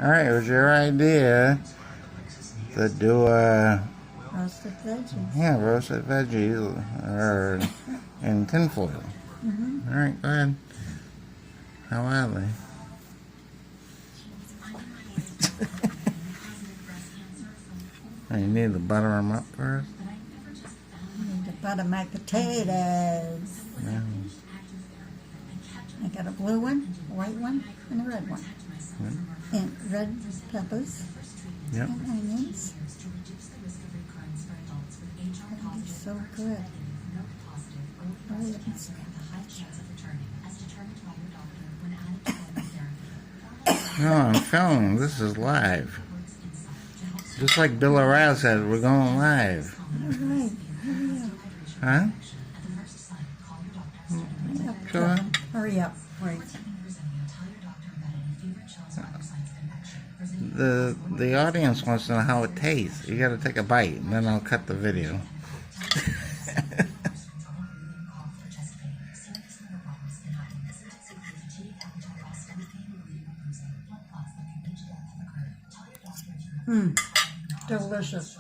Alright, it was your idea to do roasted veggies. Yeah, roasted veggies or in tinfoil. Alright, go ahead. How are they? You need to butter them up first? I need to butter my potatoes. Yeah. I got a blue one, a white one, and a red one. And red peppers Yep. and onions. That'll be so good. Oh, you can smell No, I'm filming. This is live. Just like Bill O'Reilly said, we're going live. all right, hurry up. Huh? Hurry up, Go on. hurry up. Wait. The audience wants to know how it tastes. You gotta take a bite, and then I'll cut the video. Delicious.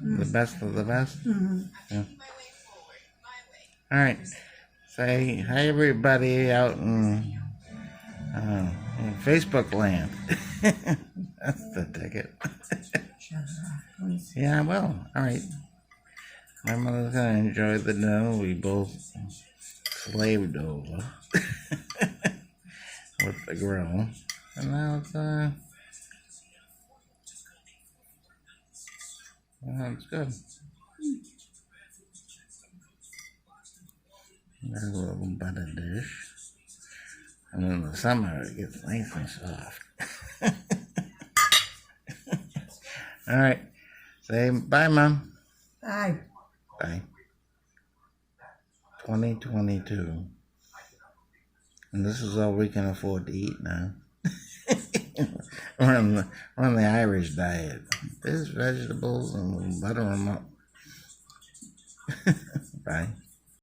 The best of the best? Mm-hmm. Yeah. Alright. Say hi everybody out in Facebook land. That's the ticket. Yeah, well, alright. My mother's gonna enjoy the dinner we both slaved over with the grill. And now it's well, it's good. There's a little butter dish. And in the summer it gets nice and soft. Alright. Say bye, Mom. Bye. Bye. 2022. And this is all we can afford to eat now. we're on the Irish diet. There's vegetables and we'll butter them up. Bye.